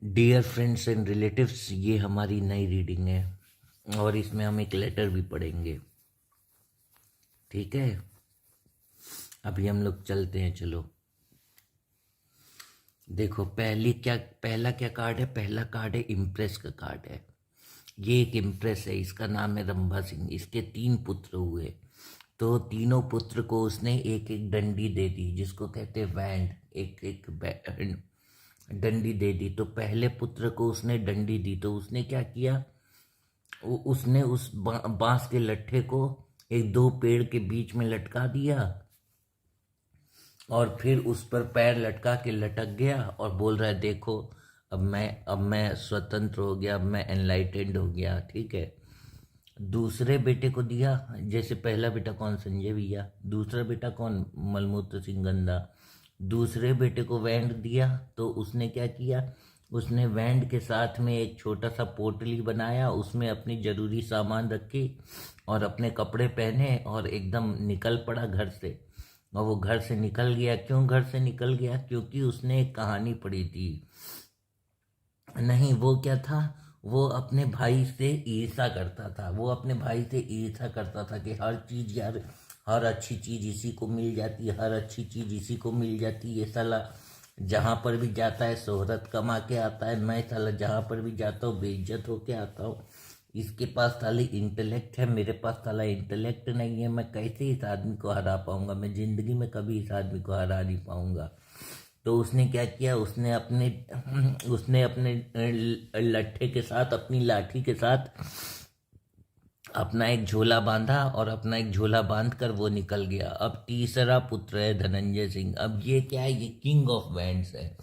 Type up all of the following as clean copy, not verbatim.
Dear friends and relatives, ये हमारी नई रीडिंग है और इसमें हम एक लेटर भी पढ़ेंगे। ठीक है, अभी हम लोग चलते हैं। चलो देखो, पहला क्या कार्ड है। पहला कार्ड है इम्प्रेस का कार्ड है। ये एक इम्प्रेस है, इसका नाम है रंभा सिंह। इसके 3 पुत्र हुए, तो तीनों पुत्र को उसने एक एक डंडी दे दी, जिसको कहते हैं बैंड। एक एक डंडी दे दी। तो पहले पुत्र को उसने डंडी दी, तो उसने क्या किया, उसने उस बांस के लट्ठे को एक 2 पेड़ के बीच में लटका दिया और फिर उस पर पैर लटका के लटक गया और बोल रहा है, देखो अब मैं स्वतंत्र हो गया, अब मैं एनलाइटेंड हो गया। ठीक है। दूसरे बेटे को दिया, जैसे पहला बेटा कौन, संजय भैया। दूसरा बेटा कौन, मलमूत्र सिंह गंदा। दूसरे बेटे को बैंड दिया, तो उसने क्या किया, उसने बैंड के साथ में एक छोटा सा पोटली बनाया, उसमें अपनी जरूरी सामान रखी और अपने कपड़े पहने और एकदम निकल पड़ा घर से। और वो घर से निकल गया। क्यों घर से निकल गया? क्योंकि उसने एक कहानी पढ़ी थी। नहीं, वो क्या था, वो अपने भाई से ईर्ष्या करता था। वो अपने भाई से ईर्ष्या करता था कि हर चीज यार, हर अच्छी चीज इसी को मिल जाती है, हर अच्छी चीज इसी को मिल जाती है। ये साला जहाँ पर भी जाता है शोहरत कमा के आता है, मैं साला जहाँ पर भी जाता हूँ बेइज्जत होके आता हूँ। इसके पास साले इंटेलेक्ट है, मेरे पास साला इंटेलेक्ट नहीं है। मैं कैसे इस आदमी को हरा पाऊंगा? मैं जिंदगी में कभी इस आदमी को हरा नहीं पाऊंगा। तो उसने क्या किया, उसने अपने लट्ठे के साथ, अपनी लाठी के साथ अपना एक झोला बांधा और अपना एक झोला बांध कर वो निकल गया। अब तीसरा पुत्र है धनंजय सिंह। अब ये क्या है, ये किंग ऑफ बैंड्स है।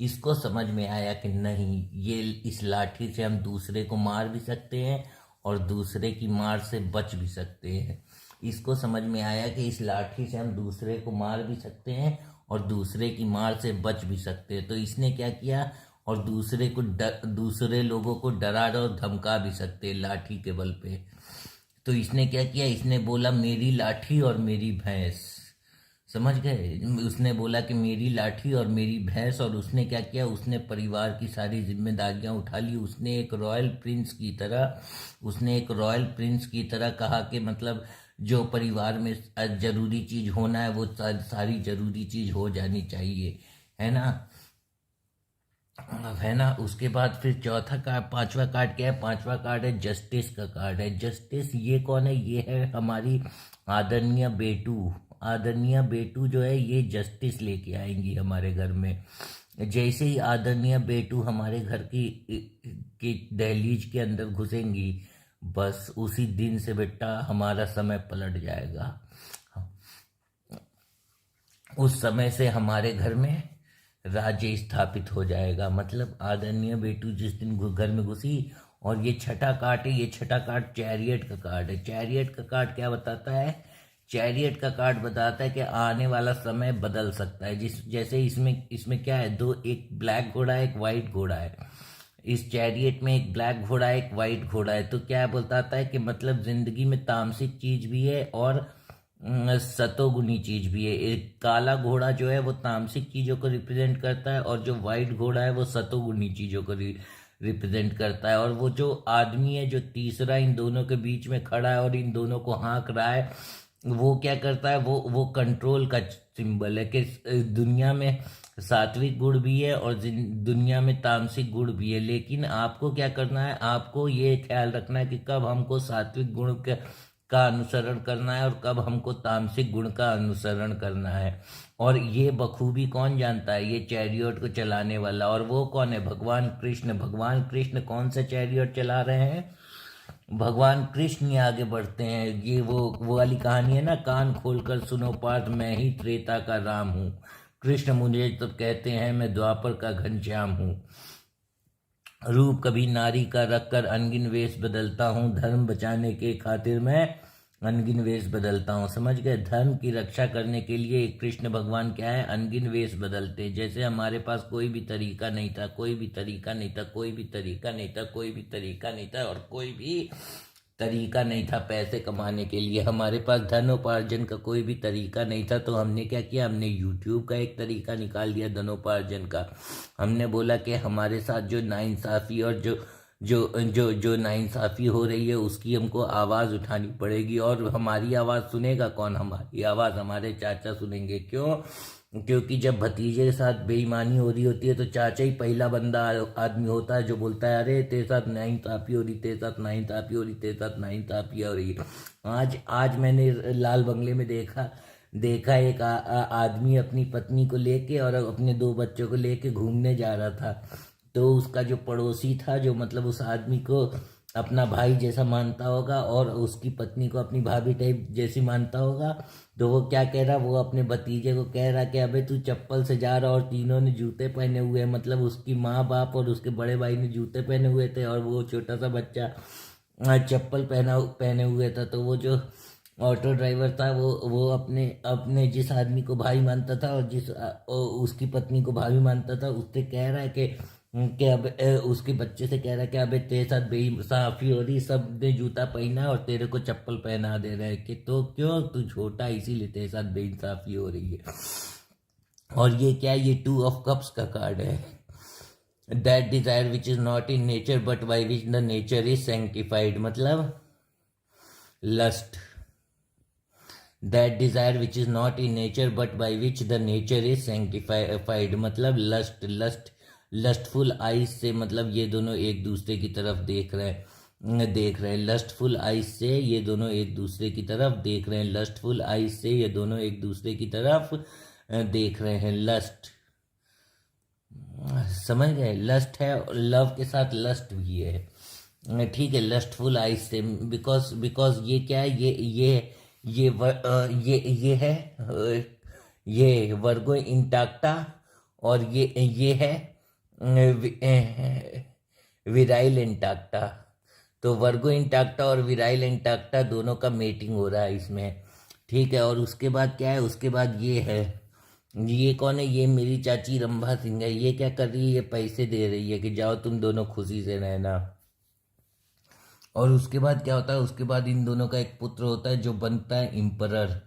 इसको समझ में आया कि नहीं, ये इस लाठी से हम दूसरे को मार भी सकते हैं और दूसरे की मार से बच भी सकते हैं। इसको समझ में आया कि इस लाठी से हम दूसरे को मार भी सकते हैं और दूसरे की मार से बच भी सकते हैं। तो इसने क्या किया, और दूसरे लोगों को डरा और धमका भी सकते हैं लाठी के बल पे। तो इसने क्या किया, इसने बोला मेरी लाठी और मेरी भैंस। समझ गए? उसने बोला कि मेरी लाठी और मेरी भैंस। और उसने क्या किया, उसने परिवार की सारी जिम्मेदारियां उठा ली। उसने एक रॉयल प्रिंस की तरह कहा कि मतलब जो परिवार में जरूरी चीज होना है वो सारी जरूरी चीज हो जानी चाहिए, है ना। उसके बाद फिर चौथा कार्ड, 5वां कार्ड क्या है? 5वां कार्ड है जस्टिस का कार्ड है। जस्टिस ये कौन है? ये है हमारी आदरणीय बेटू। आदरणीय बेटू जो है ये जस्टिस लेके आएंगी हमारे घर में। जैसे ही आदरणीय बेटू हमारे घर की दहलीज के अंदर घुसेंगी, बस उसी दिन से बेटा हमारा समय पलट जाएगा। उस समय से हमारे घर में राज्य स्थापित हो जाएगा। मतलब आदरणीय बेटू जिस दिन घर में घुसी। और ये छठा कार्ड है, ये छठा कार्ड चैरियट का कार्ड है। चैरियट का कार्ड क्या बताता है? चैरियट का कार्ड बताता है कि आने वाला समय बदल सकता है। जैसे इसमें क्या है, एक ब्लैक घोड़ा है, एक वाइट घोड़ा है। इस चैरियट में एक ब्लैक घोड़ा है, एक वाइट घोड़ा है। तो क्या बताता है कि मतलब जिंदगी में तामसिक चीज भी है और सतोगुनी चीज भी है। एक काला घोड़ा जो है वो तामसिक चीजों को रिप्रेजेंट करता है और जो व्हाइट घोड़ा है वो सतोगुनी चीजों को रिप्रेजेंट करता है। और वो जो आदमी है जो तीसरा इन दोनों के बीच में खड़ा है और इन दोनों को हाँक रहा है, वो क्या करता है, वो कंट्रोल का सिंबल है कि दुनिया में सात्विक गुण भी है और दुनिया में तामसिक गुण भी है। लेकिन आपको क्या करना है, आपको ये ख्याल रखना है कि कब हमको सात्विक गुण का अनुसरण करना है और कब हमको तामसिक गुण का अनुसरण करना है। और ये बखूबी कौन जानता है? ये चैरियट को चलाने वाला। और वो कौन है? भगवान कृष्ण। भगवान कृष्ण कौन सा चैरियट चला रहे हैं? भगवान कृष्ण ही आगे बढ़ते हैं। ये वो वाली कहानी है ना, कान खोलकर सुनो पार्थ, मैं ही त्रेता का राम हूँ। कृष्ण मुझे तो कहते हैं, मैं द्वापर का घनश्याम हूँ। रूप कभी नारी का रखकर अनगिन वेश बदलता हूँ, धर्म बचाने के खातिर मैं अनगिन वेश बदलता हूँ। समझ गए? धर्म की रक्षा करने के लिए कृष्ण भगवान क्या है, अनगिन वेश बदलते। जैसे हमारे पास कोई भी तरीका नहीं था, कोई भी तरीका नहीं था, कोई भी तरीका नहीं था, कोई भी तरीका नहीं था और कोई भी तरीका नहीं था पैसे कमाने के लिए, हमारे पास धनोपार्जन का कोई भी तरीका नहीं था, तो हमने क्या किया, हमने यूट्यूब का एक तरीका निकाल दिया धनोपार्जन का। हमने बोला कि हमारे साथ जो नाइंसाफ़ी और जो जो जो जो नाइंसाफ़ी हो रही है उसकी हमको आवाज़ उठानी पड़ेगी। और हमारी आवाज़ सुनेगा कौन? हमारी आवाज़ हमारे चाचा सुनेंगे। क्यों? क्योंकि जब भतीजे के साथ बेईमानी हो रही होती है तो चाचा ही पहला बंदा आदमी होता है जो बोलता है अरे तेरे साथ नाइंसाफ़ी हो रही, तेरे साथ नाइंसाफ़ी हो रही, तेरे साथ नाइंसाफ़ी हो रही है। आज आज मैंने लाल बंगले में देखा देखा एक आदमी अपनी पत्नी को लेके और अपने 2 बच्चों को लेके घूमने जा रहा था। तो उसका जो पड़ोसी था, जो मतलब उस आदमी को अपना भाई जैसा मानता होगा और उसकी पत्नी को अपनी भाभी टाइप जैसी मानता होगा, तो वो क्या कह रहा, वो अपने भतीजे को कह रहा कि अबे तू चप्पल से जा रहा, और तीनों ने जूते पहने हुए हैं, मतलब उसकी माँ बाप और उसके बड़े भाई ने जूते पहने हुए थे और वो छोटा सा बच्चा चप्पल पहने हुए था। तो वो जो ऑटो ड्राइवर था वो अपने अपने जिस आदमी को भाई मानता था और उसकी पत्नी को भाभी मानता था, उससे कह रहा है कि अब उसके बच्चे से कह रहा है कि अबे तेरे साथ बेइंसाफी हो रही, सब ने जूता पहना और तेरे को चप्पल पहना दे रहा है, कि तो क्यों, तू छोटा इसीलिए तेरे साथ बेइंसाफी हो रही है। और ये क्या, ये 2 ऑफ कप्स का कार्ड है। That desire which is not in nature but by which the nature is sanctified, मतलब lust. That desire which is not in nature but by which the nature is sanctified, मतलब lust. Lustful eyes से, मतलब ये दोनों एक दूसरे की तरफ देख रहे हैं। लस्टफुल आइज से ये दोनों एक दूसरे की तरफ देख रहे हैं। लस्टफुल आइज से ये दोनों एक दूसरे की तरफ देख रहे हैं। लस्ट, समझ गए? लस्ट है, लव के साथ लस्ट भी है, ठीक है। लस्टफुल आइज से, बिकॉज ये क्या है, ये है, ये वर्गो इंटाक्टा, और ये है विराइल इंटाक्टा। तो वर्गो इंटाक्टा और विराइल इंटाक्टा दोनों का मेटिंग हो रहा है इसमें, ठीक है। और उसके बाद क्या है, उसके बाद ये है, ये कौन है, ये मेरी चाची रंभा सिंह है। ये क्या कर रही है, ये पैसे दे रही है कि जाओ तुम दोनों खुशी से रहना। और उसके बाद क्या होता है, उसके बाद इन दोनों का एक पुत्र होता है जो बनता है इम्परर।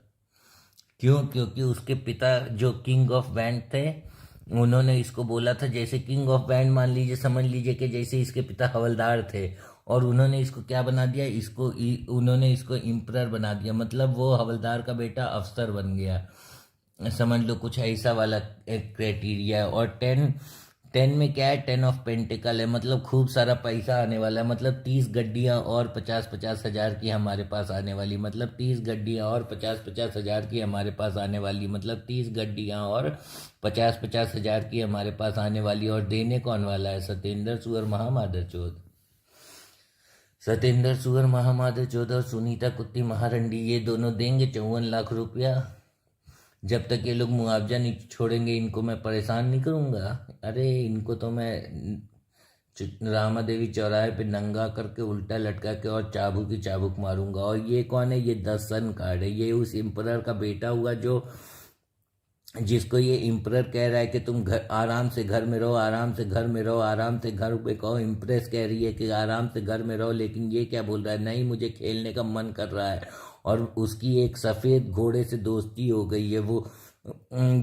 क्यों? क्योंकि उसके पिता जो किंग ऑफ बैंड थे, उन्होंने इसको बोला था, जैसे किंग ऑफ बैंड मान लीजिए, समझ लीजिए कि जैसे इसके पिता हवलदार थे और उन्होंने इसको क्या बना दिया, उन्होंने इसको इम्परर बना दिया, मतलब वो हवलदार का बेटा अफसर बन गया, समझ लो कुछ ऐसा वाला क्राइटेरिया है। और 10 में क्या है, 10 ऑफ पेंटिकल है, मतलब खूब सारा पैसा आने वाला है, मतलब 30 गड्डियां और 50-50 हज़ार की हमारे पास आने वाली, मतलब 30 गड्डियां और 50-50 हज़ार की हमारे पास आने वाली, मतलब 30 गड्डियां और 50-50 हज़ार की हमारे पास आने वाली। और देने कौन वाला है? सत्येंद्र सुअर महामादर चौध। सत्येंद्र सुअर महामादर चौध और सुनीता कुत्ती महारंडी, ये दोनों देंगे 54 लाख रुपया। जब तक ये लोग मुआवजा नहीं छोड़ेंगे इनको मैं परेशान नहीं करूँगा। अरे इनको तो मैं रामा देवी चौराहे पे नंगा करके उल्टा लटका के और चाबुक की चाबुक मारूंगा। और ये कौन है? ये द सन कार्ड है। ये उस एम्परर का बेटा हुआ जो जिसको ये इम्परर कह रहा है कि तुम घर आराम से घर में रहो, आराम से घर में रहो, आराम से घर पे कहो। इम्प्रेस कह रही है कि आराम से घर में रहो, लेकिन ये क्या बोल रहा है, नहीं मुझे खेलने का मन कर रहा है। और उसकी एक सफ़ेद घोड़े से दोस्ती हो गई है। वो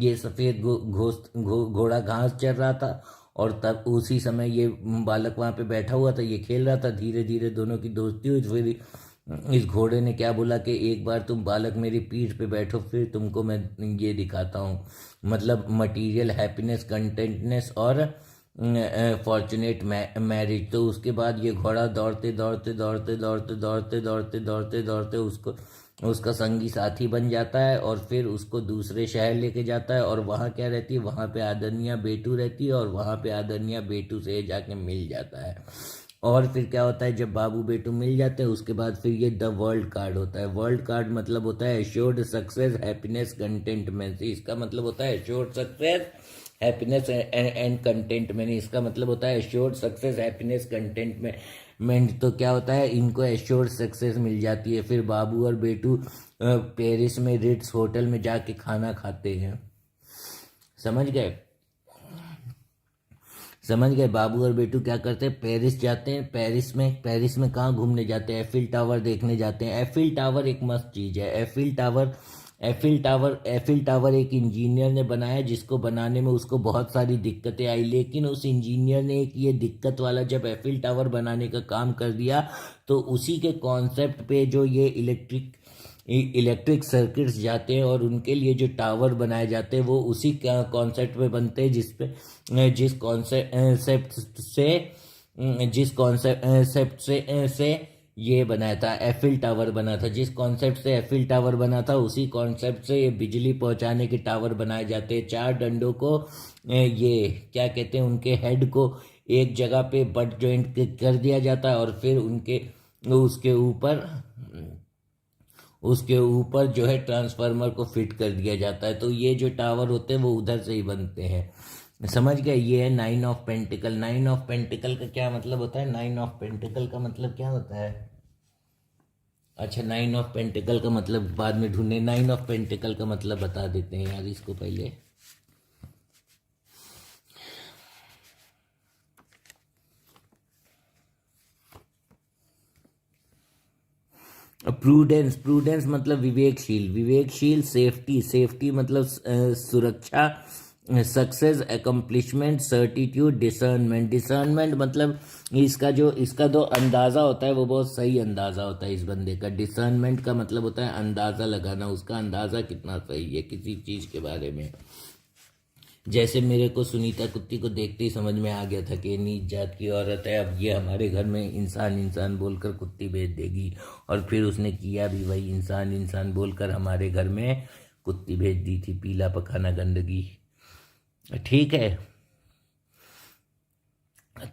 ये सफ़ेद घोड़ा घास चर रहा था और तब उसी समय ये बालक वहाँ पे बैठा हुआ था, ये खेल रहा था। धीरे धीरे दोनों की दोस्ती हुई। फिर इस घोड़े ने क्या बोला कि एक बार तुम बालक मेरी पीठ पे बैठो, फिर तुमको मैं ये दिखाता हूँ, मतलब मटेरियल हैप्पीनेस, कंटेंटनेस और फॉर्चुनेट मैरिज। तो उसके बाद ये घोड़ा दौड़ते दौड़ते दौड़ते दौड़ते दौड़ते दौड़ते दौड़ते दौड़ते उसका संगी साथी बन जाता है और फिर उसको दूसरे शहर लेके जाता है। और वहाँ क्या रहती है, वहाँ पे आदरणीय बेटू रहती है और वहाँ पे आदरणीय बेटू से जाके मिल जाता है। और फिर क्या होता है, जब बाबू बेटू मिल जाते हैं उसके बाद फिर ये द वर्ल्ड कार्ड होता है। वर्ल्ड कार्ड मतलब होता है एश्योर्ड सक्सेस, हैप्पीनेस, कंटेंटमेंट। इसका मतलब होता है assured success, happiness and contentment. इसका मतलब होता है एश्योर्ड सक्सेस, हैप्पीनेस, कंटेंटमेंट। तो क्या होता है, इनको एश्योर्ड सक्सेस मिल जाती है। फिर बाबू और बेटू पेरिस में रिट्स होटल में जाके खाना खाते हैं, समझ गए। समझ गए। बाबू और बेटू क्या करते हैं, पेरिस जाते हैं। पेरिस में कहाँ घूमने जाते हैं, एफिल टावर देखने जाते हैं। एफिल टावर एक मस्त चीज़ है। एफिल टावर एक इंजीनियर ने बनाया, जिसको बनाने में उसको बहुत सारी दिक्कतें आई, लेकिन उस इंजीनियर ने एक ये दिक्कत वाला जब एफिल टावर बनाने का काम कर दिया, तो उसी के कॉन्सेप्ट पे जो ये इलेक्ट्रिक सर्किट्स जाते हैं और उनके लिए जो टावर बनाए जाते हैं, वो उसी कॉन्सेप्ट पे बनते हैं, जिस कॉन्सेप्ट से ये बनाया था, एफिल टावर बना था। जिस कॉन्सेप्ट से एफिल टावर बना था, उसी कॉन्सेप्ट से ये बिजली पहुंचाने के टावर बनाए जाते हैं। 4 डंडों को ये क्या कहते हैं, उनके हेड को एक जगह पे बट जॉइंट कर दिया जाता है, और फिर उसके ऊपर जो है ट्रांसफार्मर को फिट कर दिया जाता है। तो ये जो टावर होते हैं वो उधर से ही बनते हैं। समझ गए। ये है 9 ऑफ पेंटिकल। 9 ऑफ पेंटिकल का क्या मतलब होता है, 9 ऑफ पेंटिकल का मतलब क्या होता है। अच्छा, 9 ऑफ पेंटिकल का मतलब बाद में ढूंढे। 9 ऑफ पेंटिकल का मतलब बता देते हैं यार इसको पहले। प्रूडेंस मतलब विवेकशील। सेफ्टी मतलब सुरक्षा। सक्सेस, अकम्पलिशमेंट, सर्टिट्यूड, डिसर्नमेंट मतलब इसका जो अंदाज़ा होता है वो बहुत सही अंदाज़ा होता है इस बंदे का। डिसर्नमेंट का मतलब होता है अंदाज़ा लगाना, उसका अंदाज़ा कितना सही है किसी चीज़ के बारे में। जैसे मेरे को सुनीता कुत्ती को देखते ही समझ में आ गया था कि नीच जात की औरत है, अब ये हमारे घर में इंसान बोलकर कुत्ती भेज देगी, और फिर उसने किया भी वही, इंसान बोलकर हमारे घर में कुत्ती भेज दी थी, पीला पखाना गंदगी। ठीक है,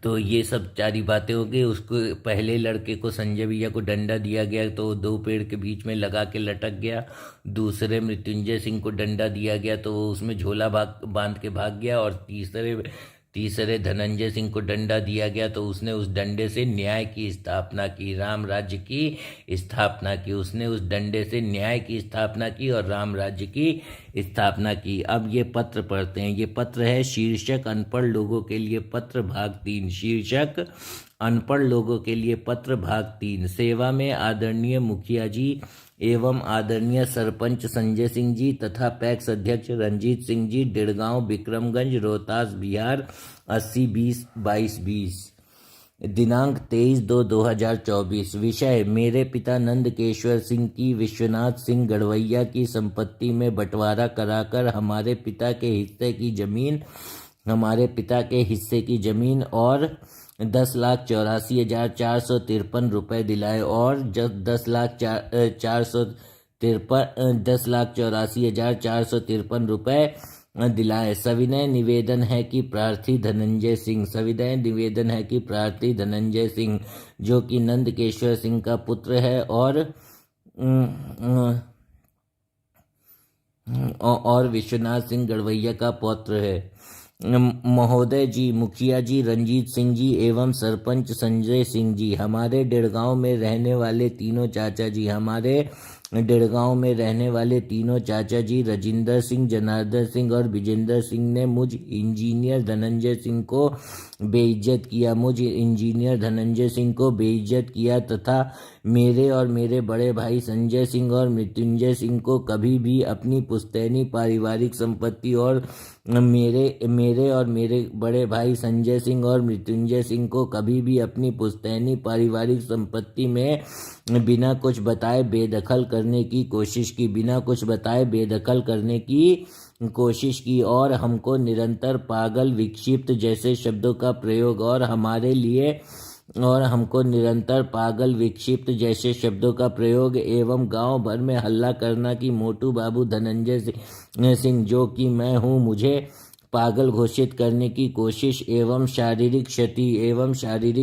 तो ये सब सारी बातें हो गई। उसको पहले लड़के को, संजय भैया को डंडा दिया गया तो वो 2 पेड़ के बीच में लगा के लटक गया। दूसरे मृत्युंजय सिंह को डंडा दिया गया तो वो उसमें झोला बांध के भाग गया। और तीसरे धनंजय सिंह को डंडा दिया गया तो उसने उस डंडे से न्याय की स्थापना की, राम राज्य की स्थापना की। उसने उस डंडे से न्याय की स्थापना की और राम राज्य की स्थापना की। अब ये पत्र पढ़ते हैं। ये पत्र है, शीर्षक अनपढ़ लोगों के लिए पत्र भाग 3। शीर्षक अनपढ़ लोगों के लिए पत्र भाग 3। सेवा में आदरणीय मुखिया जी एवं आदरणीय सरपंच संजय सिंह जी तथा पैक्स अध्यक्ष रंजीत सिंह जी, डिड़गांव, विक्रमगंज, रोहतास, बिहार 80-20-22-20। दिनांक 23/2/2024। विषय, मेरे पिता नंदकेश्वर सिंह की विश्वनाथ सिंह गढ़वैया की संपत्ति में बंटवारा कराकर हमारे पिता के हिस्से की जमीन और 10,84,453 रुपये दिलाए, और जब 10,84,453 रुपये दिलाए। सविनय निवेदन है कि प्रार्थी धनंजय सिंह जो कि नंदकेश्वर सिंह का पुत्र है और विश्वनाथ सिंह गढ़वैया का पौत्र है। महोदय जी, मुखिया जी रंजीत सिंह जी एवं सरपंच संजय सिंह जी, हमारे डिड़गांव में रहने वाले तीनों चाचा जी राजिंदर सिंह, जनार्दन सिंह और विजेंद्र सिंह ने मुझ इंजीनियर धनंजय सिंह को बेइज्जत किया तथा मेरे और मेरे बड़े भाई संजय सिंह और मृत्युंजय सिंह को कभी भी अपनी पुश्तैनी पारिवारिक संपत्ति और मेरे और मेरे बड़े भाई संजय सिंह और मृत्युंजय सिंह को कभी भी अपनी पुश्तैनी पारिवारिक संपत्ति में बिना कुछ बताए बेदखल करने की कोशिश की और हमको निरंतर पागल, विक्षिप्त जैसे शब्दों का प्रयोग एवं गांव भर में हल्ला करना कि मोटू बाबू धनंजय सिंह जो कि मैं हूं, मुझे पागल घोषित करने की कोशिश एवं शारीरिक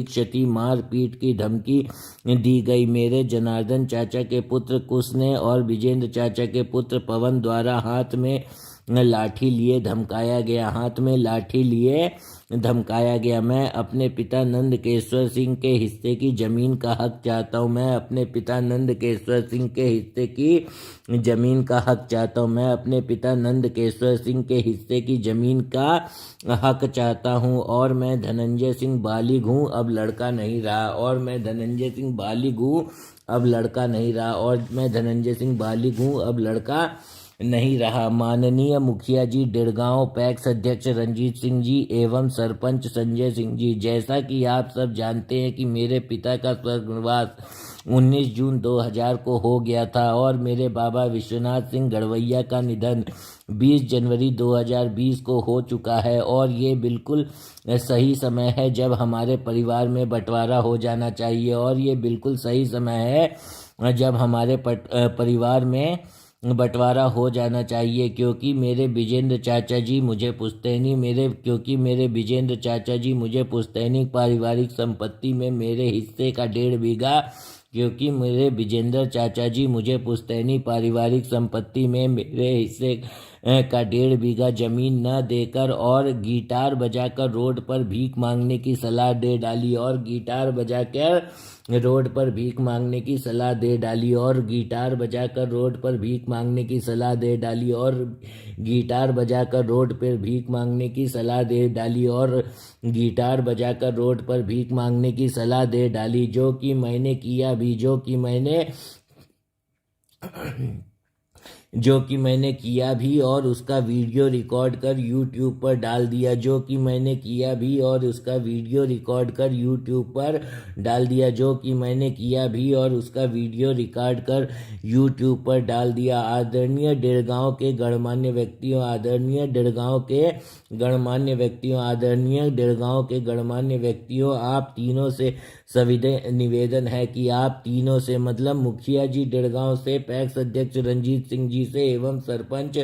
क्षति, मार पीट की धमकी दी गई। मेरे जनार्दन चाचा के पुत्र कुश ने और विजेंद्र चाचा के पुत्र पवन द्वारा हाथ में लाठी लिए धमकाया गया, हाथ में लाठी लिए धमकाया गया। मैं अपने पिता नंदकेश्वर सिंह के हिस्से की जमीन का हक चाहता हूँ। मैं अपने पिता नंदकेश्वर सिंह के हिस्से की जमीन का हक चाहता हूँ। मैं अपने पिता नंदकेश्वर सिंह के हिस्से की जमीन का हक चाहता हूँ। और मैं धनंजय सिंह बालिग हूँ, अब लड़का नहीं रहा। और मैं धनंजय सिंह बालिग हूँ, अब लड़का नहीं रहा। और मैं धनंजय सिंह बालिग हूँ, अब लड़का नहीं रहा। माननीय मुखिया जी, डिड़गांव पैक्स अध्यक्ष रंजीत सिंह जी एवं सरपंच संजय सिंह जी, जैसा कि आप सब जानते हैं कि मेरे पिता का स्वर्गवास 19 जून 2000 को हो गया था और मेरे बाबा विश्वनाथ सिंह गढ़वैया का निधन 20 जनवरी 2020 को हो चुका है। और ये बिल्कुल सही समय है जब हमारे परिवार में बंटवारा हो जाना चाहिए। और ये बिल्कुल सही समय है जब हमारे परिवार में बंटवारा हो जाना चाहिए, क्योंकि मेरे विजेंद्र चाचा जी मुझे पुश्तैनी पारिवारिक संपत्ति में मेरे हिस्से का 1.5 बीघा क्योंकि मेरे विजेंद्र चाचा जी मुझे पुश्तैनी पारिवारिक संपत्ति में मेरे हिस्से का 1.5 बीघा जमीन न देकर और गिटार बजाकर रोड पर भीख मांगने की सलाह दे डाली। और गिटार बजाकर रोड पर भीख मांगने की सलाह दे डाली। और गिटार बजाकर रोड पर भीख मांगने की सलाह दे डाली। और गिटार बजाकर रोड पर भीख मांगने की सलाह दे डाली। और गिटार बजाकर रोड पर भीख मांगने की सलाह दे डाली, जो कि मैंने किया भी, जो कि मैंने किया भी और उसका वीडियो रिकॉर्ड कर यूट्यूब पर डाल दिया। जो कि मैंने किया भी और उसका वीडियो रिकॉर्ड कर यूट्यूब पर डाल दिया। जो कि मैंने किया भी और उसका वीडियो रिकॉर्ड कर यूट्यूब पर डाल दिया। आदरणीय डिड़गांव के गणमान्य व्यक्तियों, आदरणीय डिड़गांव के गणमान्य व्यक्तियों, आप तीनों से सविनय निवेदन है कि आप तीनों से, मतलब मुखिया जी डिड़गांव से, पैक्स अध्यक्ष रंजीत सिंह जी से एवं सरपंच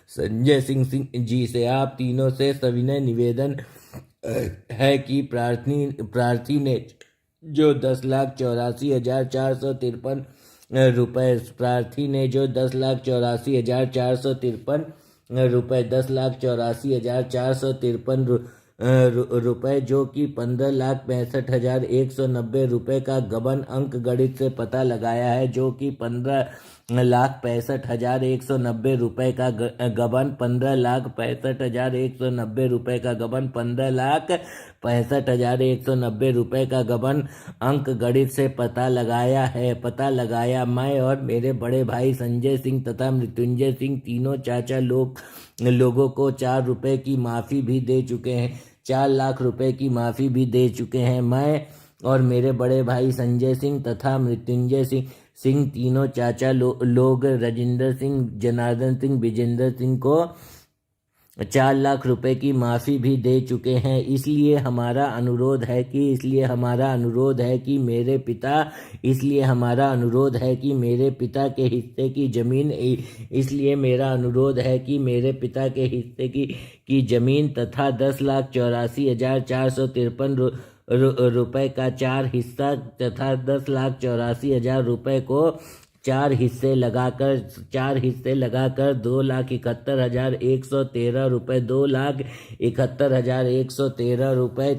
संजय सिंह जी से, आप तीनों से सविनय निवेदन है कि प्रार्थी ने जो 10,84,453 रुपए, प्रार्थी ने जो 10,84,453 रुपए, 10,84,453 रुपए, जो कि 15,65,190 रुपए का गबन अंक गणित से पता लगाया है। जो कि 15,65,190 रुपए का गबन, 15,65,190 रुपए का गबन, 15,65,190 रुपए का गबन अंक गणित से पता लगाया। मैं और मेरे बड़े भाई संजय सिंह तथा मृत्युंजय सिंह तीनों चाचा लोगों को 4 रुपए की माफी भी दे चुके हैं, 4 लाख रुपए की माफी भी दे चुके हैं। मैं और मेरे बड़े भाई संजय सिंह तथा मृत्युंजय सिंह तीनों चाचा लोग राजेंद्र सिंह, जनार्दन सिंह, विजेंद्र सिंह को 4 लाख रुपए की माफी भी दे चुके हैं। इसलिए हमारा अनुरोध है कि मेरे पिता के हिस्से की जमीन, इसलिए मेरा अनुरोध है कि मेरे पिता के हिस्से की जमीन तथा 10,84,453 रुपए का 4 हिस्सा तथा 10,84,000 रुपए को 4 हिस्से लगाकर 2,71,113 रुपए, 2,71,113 रुपए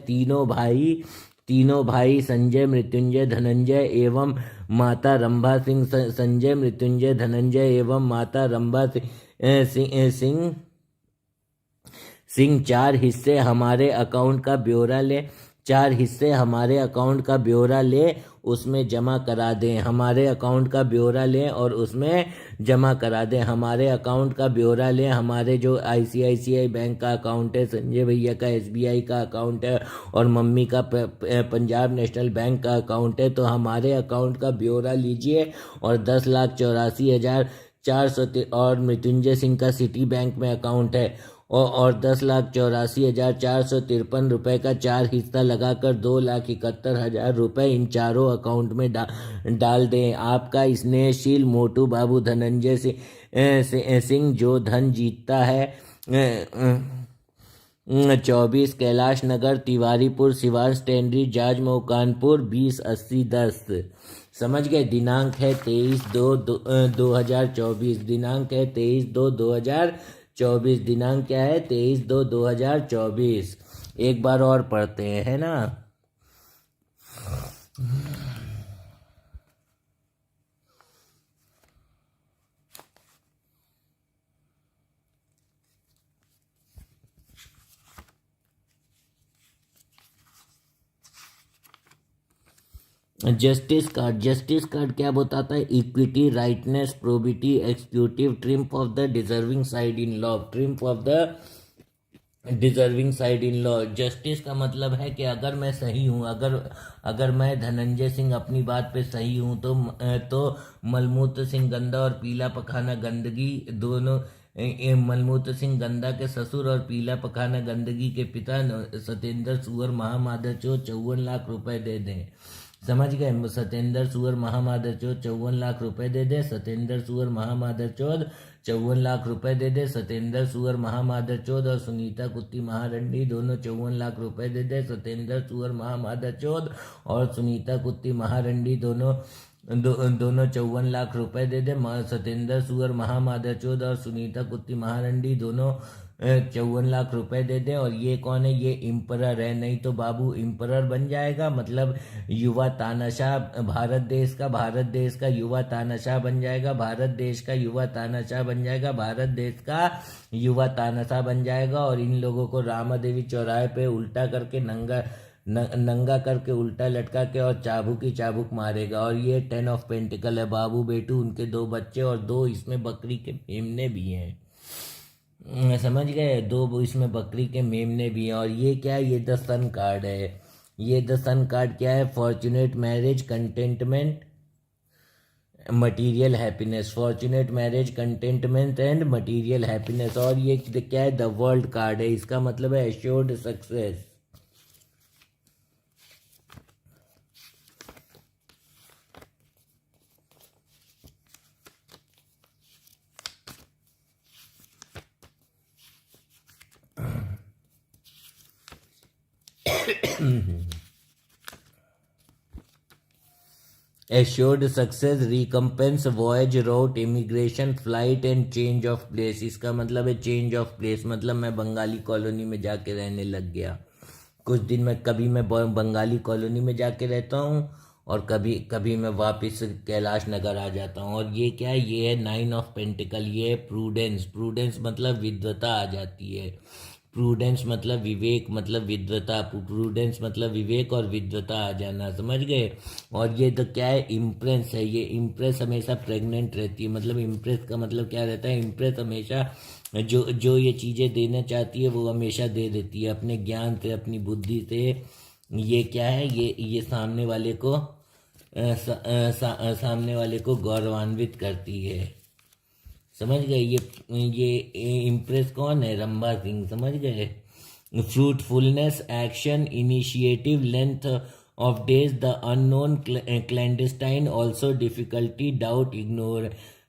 तीनों भाई संजय, मृत्युंजय, धनंजय एवं माता रंभा सिंह, संजय, मृत्युंजय, धनंजय एवं माता रंभा सिंह 4 हिस्से हमारे अकाउंट का ब्यौरा ले, उसमें जमा करा दें। हमारे अकाउंट का ब्यौरा लें और उसमें जमा करा दें। हमारे अकाउंट का ब्यौरा लें। हमारे जो ICICI बैंक का अकाउंट है, संजय भैया का SBI का अकाउंट है और मम्मी का पंजाब नेशनल बैंक का अकाउंट है, तो हमारे अकाउंट का ब्यौरा लीजिए और 10,84,400 और मृत्युंजय सिंह का सिटी बैंक में अकाउंट है और 10,84,453 रुपए का 4 हिस्सा लगाकर 2,71,000 रुपए इन चारों अकाउंट में डाल दें। आपका स्नेहशील मोटू बाबू धनंजय सिंह, जो धन जीतता है 24 कैलाश नगर, तिवारीपुर, सिवान स्टैंडरी, जाजमऊ, कानपुर 208010। समझ गए। दिनांक है 23/2/2024। दिनांक है 23/2/2024। 24 दिनांक क्या है? 23/2/2024। एक बार और पढ़ते हैं, है ना। जस्टिस कार्ड क्या बताता है? Equity, rightness, probity, executive, triumph of the deserving side in law, triumph of the deserving side in law. Justice का मतलब है कि अगर मैं सही हूँ, अगर मैं धनंजय सिंह अपनी बात पे सही हूँ, तो मलमूत्र सिंह गंदा और पीला पखाना गंदगी दोनों, मलमूत्र सिंह गंदा के ससुर और पीला पखाना गंदगी के पिता सत्येंद्र सुअर महामादर चो 54 लाख रुपए दे दें। समझ गए? सत्येंद्र सुअर महामादर चौथ 54 लाख रुपए दे दे। सत्येंद्र सुअर महामादर चौथ 54 लाख रुपए दे दे। सत्येंद्र सुअर महामादर चौथ और सुनीता कुत्ती महारंडी दोनों 54 लाख रुपए दे दे। सत्येंद्र सुअर महामादर चौथ और सुनीता कुत्ती महारंडी दोनों 54 लाख रुपए दे दे। सत्येंद्र सुअर महामादर चौथ और सुनीता कुत्ती महारंडी दोनों 54 लाख रुपए दे दे। और ये कौन है? ये इम्परर है। नहीं तो बाबू इम्परर बन जाएगा, मतलब युवा तानाशाह, भारत देश का युवा तानाशाह बन जाएगा। भारत देश का युवा तानाशाह बन जाएगा। भारत देश का युवा तानाशाह बन जाएगा। और इन लोगों को रामादेवी चौराहे पे उल्टा करके नंगा करके उल्टा लटका के और चाबुक ही चाबुक मारेगा। और ये 10 ऑफ पेंटिकल है बाबू बेटू, उनके 2 बच्चे और 2 इसमें बकरी के मेमने भी हैं। समझ गए? 2 इसमें बकरी के मेमने भी हैं। और ये क्या है? ये द सन कार्ड है। ये द सन कार्ड क्या है? Fortunate marriage, contentment, material happiness. Fortunate marriage, contentment and material happiness. और ये क्या है? द वर्ल्ड कार्ड है। इसका मतलब है assured success. Assured success, recompense, voyage, route, immigration, flight and change of place. इसका मतलब है चेंज ऑफ प्लेस, मतलब मैं बंगाली कॉलोनी में जाके रहने लग गया कुछ दिन में। कभी मैं बंगाली कॉलोनी में जाके रहता हूँ और कभी कभी मैं वापस कैलाश नगर आ जाता हूँ। और ये क्या है? ये है 9 ऑफ पेंटिकल। ये है प्रूडेंस। प्रूडेंस मतलब विद्वता आ जाती है। प्रूडेंस मतलब विवेक, मतलब विद्वता। प्रूडेंस मतलब विवेक और विद्वता आ जाना। समझ गए? और ये तो क्या है? इम्प्रेस है। ये इम्प्रेस हमेशा प्रेग्नेंट रहती है। मतलब इम्प्रेस का मतलब क्या रहता है? इम्प्रेस हमेशा जो ये चीज़ें देना चाहती है वो हमेशा दे देती है, अपने ज्ञान से, अपनी बुद्धि से। ये क्या है? ये सामने वाले को सामने वाले को गौरवान्वित करती है। समझ गए? ये इम्प्रेस कौन है? रंभा सिंह। समझ गए? Fruitfulness, action, initiative, length of days, the unknown, clandestine, also difficulty, doubt,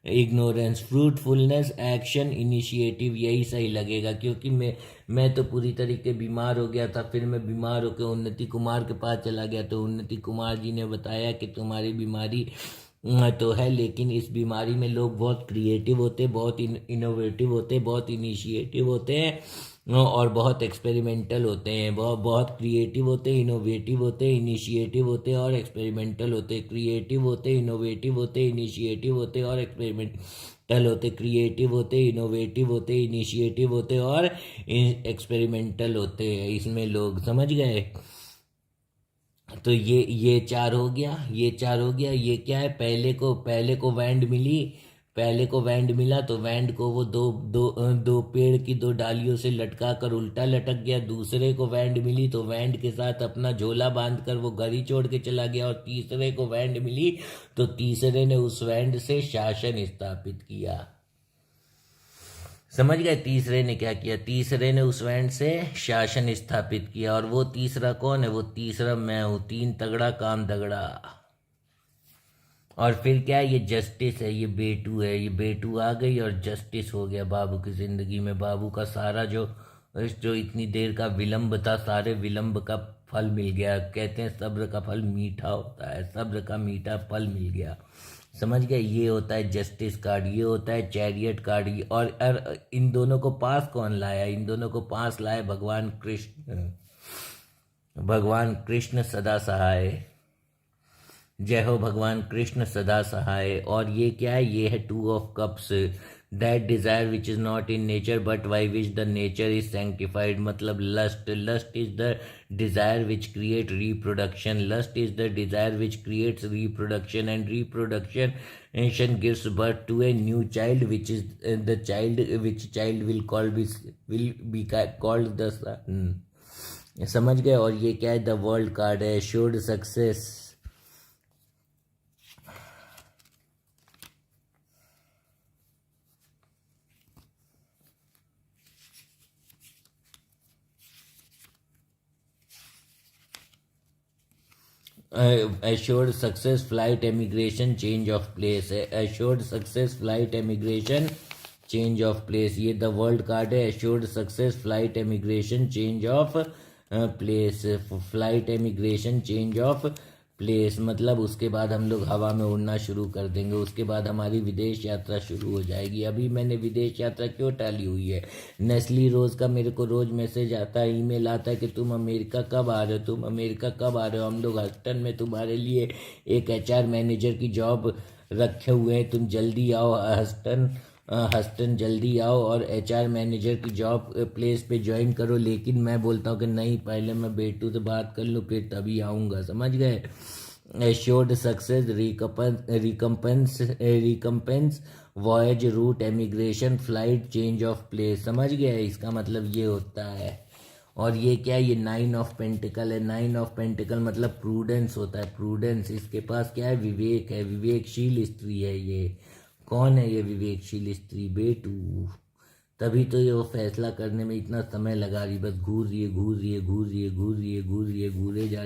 ignorance. Fruitfulness, action, initiative, यही सही लगेगा। क्योंकि मैं तो पूरी तरीके बीमार हो गया था। फिर मैं बीमार होकर उन्नति कुमार के पास चला गया, तो उन्नति कुमार जी ने बताया कि तुम्हारी बीमारी तो है, लेकिन इस बीमारी में लोग बहुत क्रिएटिव होते, बहुत इनोवेटिव होते, बहुत इनिशिएटिव होते हैं और बहुत एक्सपेरिमेंटल होते हैं। बहुत क्रिएटिव होते, इनोवेटिव होते, इनिशिएटिव होते और एक्सपेरिमेंटल होते। क्रिएटिव होते, इनोवेटिव होते, इनिशिएटिव होते और एक्सपेरिमेंटल होते। क्रिएटिव होते, इनोवेटिव होते, इनिशिएटिव होते और एक्सपेरिमेंटल होते हैं इसमें लोग। समझ गए? तो ये 4 हो गया, ये 4 हो गया। ये क्या है? पहले को वैंड मिली, पहले को वैंड मिला तो वैंड को वो दो पेड़ की 2 डालियों से लटका कर उल्टा लटक गया। दूसरे को वैंड मिली तो वैंड के साथ अपना झोला बांध कर वो घर ही छोड़ के चला गया। और तीसरे को वैंड मिली तो तीसरे ने उस वैंड से शासन स्थापित किया। समझ गए? तीसरे ने क्या किया? तीसरे ने उस वैंड से शासन स्थापित किया। और वो तीसरा कौन है? वो तीसरा मैं हूं। 3 तगड़ा काम दगड़ा। और फिर क्या है? ये जस्टिस है, ये बेटू है। ये बेटू आ गई और जस्टिस हो गया बाबू की जिंदगी में। बाबू का सारा जो इतनी देर का विलंब था, सारे विलंब का फल मिल गया। कहते हैं सब्र का फल मीठा होता है, सब्र का मीठा फल मिल गया। समझ गए। ये होता है जस्टिस कार्ड, ये होता है चैरियट कार्ड। और इन दोनों को पास कौन लाया? इन दोनों को पास लाए भगवान कृष्ण। भगवान कृष्ण सदा सहाय। जय हो भगवान कृष्ण सदा सहाय। और ये क्या है? ये है 2 of Cups। That desire which is not in nature but by which the nature is sanctified. मतलब lust, lust is the desire which create reproduction. Lust is the desire which creates reproduction and reproduction gives birth to a new child which is the child which child will be called the son. समझ गए। और ये क्या है? The world card है, assured success. assured success flight emigration change of place है। assured success flight emigration change of place, ये the world card है। assured success flight emigration change of place। Flight emigration change of place मतलब उसके बाद हम लोग हवा में उड़ना शुरू कर देंगे। उसके बाद हमारी विदेश यात्रा शुरू हो जाएगी। अभी मैंने विदेश यात्रा क्यों टाली हुई है? नेस्ली रोज का मेरे को रोज मैसेज आता है, ईमेल आता है कि तुम अमेरिका कब आ रहे हो, तुम अमेरिका कब आ रहे हो, हम लोग हस्टन में तुम्हारे लिए एक HR मैनेजर की जॉब रखे हुए हैं, तुम जल्दी आओ हस्टन जल्दी आओ और HR मैनेजर की जॉब प्लेस पे ज्वाइन करो। लेकिन मैं बोलता हूँ कि नहीं, पहले मैं बेटू से बात कर लूँ फिर तभी आऊँगा। समझ गए। Assured success recompense voyage route emigration flight change of place. समझ गए। इसका मतलब ये होता है। और ये क्या है? ये 9 of Pentacles है। 9 of Pentacles मतलब प्रूडेंस होता है। प्रूडेंस, इसके पास क्या है? विवेक है, विवेकशील स्त्री है ये। कौन है ये विवेकशील स्त्री? बेटू। तभी तो ये वो फैसला करने में इतना समय लगा रही, बस घूर रही है, घूरे जा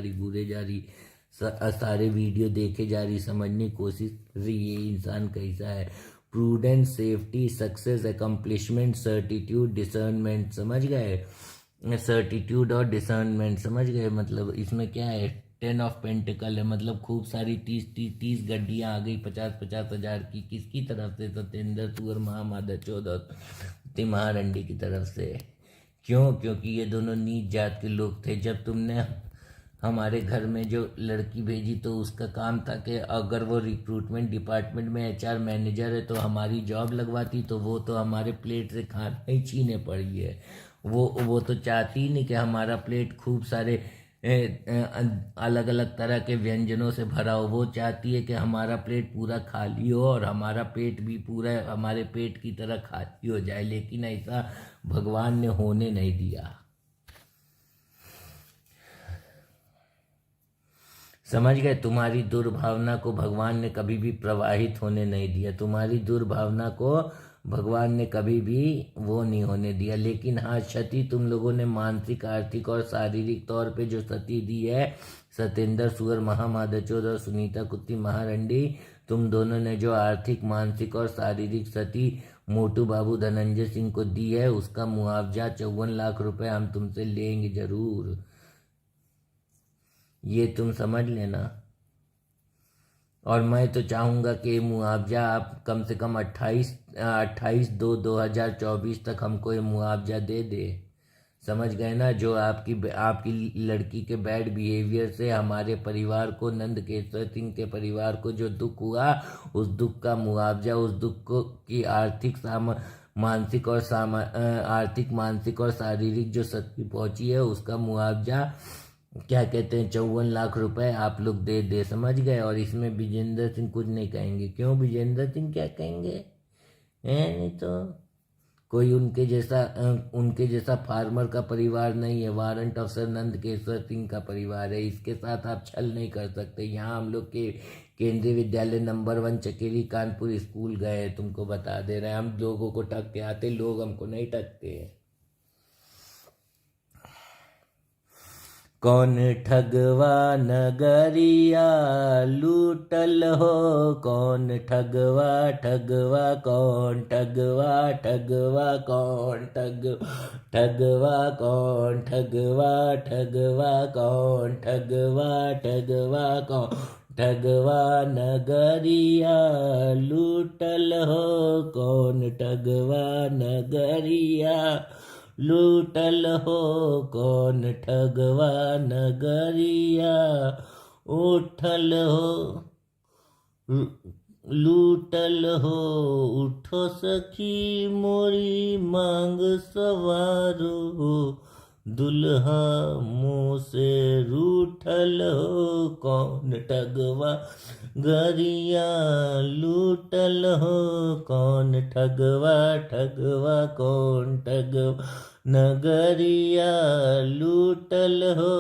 रही, सारे वीडियो देखे जा रही, समझने की कोशिश कर रही ये इंसान कैसा है। Prudence, safety, success, accomplishment, certitude, discernment. समझ गए। सर्टिट्यूड और डिसर्नमेंट। समझ गए। मतलब इसमें क्या है? 10 of Pentacles है। मतलब खूब सारी 30 गड्डियां आ गई 50-50 हजार की। किसकी तरफ से? सत्येंद्र सूर महामादा 14 महारंडी की तरफ से। क्यों? क्योंकि ये दोनों नीच जात के लोग थे। जब तुमने हमारे घर में जो लड़की भेजी तो उसका काम था कि अगर वो रिक्रूटमेंट डिपार्टमेंट में HR मैनेजर है तो हमारी जॉब लगवाती, तो वो तो हमारे प्लेट से खाना ही छीने पड़ी है। वो तो चाहती ही नहीं कि हमारा प्लेट खूब सारे अलग अलग तरह के व्यंजनों से भरा हो। वो चाहती है कि हमारा प्लेट पूरा खाली हो और हमारा पेट भी पूरा हमारे पेट की तरह खाली हो जाए। लेकिन ऐसा भगवान ने होने नहीं दिया। समझ गए। तुम्हारी दुर्भावना को भगवान ने कभी भी प्रवाहित होने नहीं दिया। तुम्हारी दुर्भावना को भगवान ने कभी भी वो नहीं होने दिया। लेकिन हाँ, क्षति तुम लोगों ने मानसिक, आर्थिक और शारीरिक तौर पे जो क्षति दी है, सत्येंद्र सुअर महामादचोद और सुनीता कुत्ती महारंडी, तुम दोनों ने जो आर्थिक, मानसिक और शारीरिक क्षति मोटू बाबू धनंजय सिंह को दी है, उसका मुआवजा 54 लाख रुपए हम तुमसे लेंगे जरूर। ये तुम समझ लेना। और मैं तो चाहूँगा कि मुआवजा आप कम से कम 28/2/2024 तक हमको ये मुआवजा दे दे। समझ गए ना। जो आपकी लड़की के बैड बिहेवियर से हमारे परिवार को, नंदकेश्वर सिंह के परिवार को जो दुख हुआ, उस दुख का मुआवजा, उस दुख को की मानसिक और शारीरिक जो क्षति पहुंची है, उसका मुआवजा क्या कहते हैं 54 लाख रुपए आप लोग दे दे। समझ गए। और इसमें विजेंद्र सिंह कुछ नहीं कहेंगे। क्यों? विजेंद्र सिंह क्या कहेंगे? नहीं तो कोई उनके जैसा फार्मर का परिवार नहीं है। वारंट अफसर नंदकेश्वर सिंह का परिवार है। इसके साथ आप छल नहीं कर सकते। यहाँ हम लोग के केंद्रीय विद्यालय नंबर 1 चकेरी कानपुर स्कूल गए, तुमको बता दे रहे हैं। हम लोगों को ठगते आते, लोग हमको नहीं ठगते। कौन ठगवा नगरिया लूटल हो, कौन ठगवा ठगवा, कौन ठगवा ठगवा, कौन ठगवा, कौन ठगवा ठगवा नगरिया लूटल हो कौन ठगवा नगरिया लूटल हो कौन ठगवा नगरिया उठल हो लूटल हो उठो सखी मोरी मांग सवारो दुल्हा मुँह से रूठल हो कौन ठगवा गरिया लूटल हो कौन ठगवा ठगवा कौन ठगवा नगरिया लूटल हो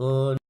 कौन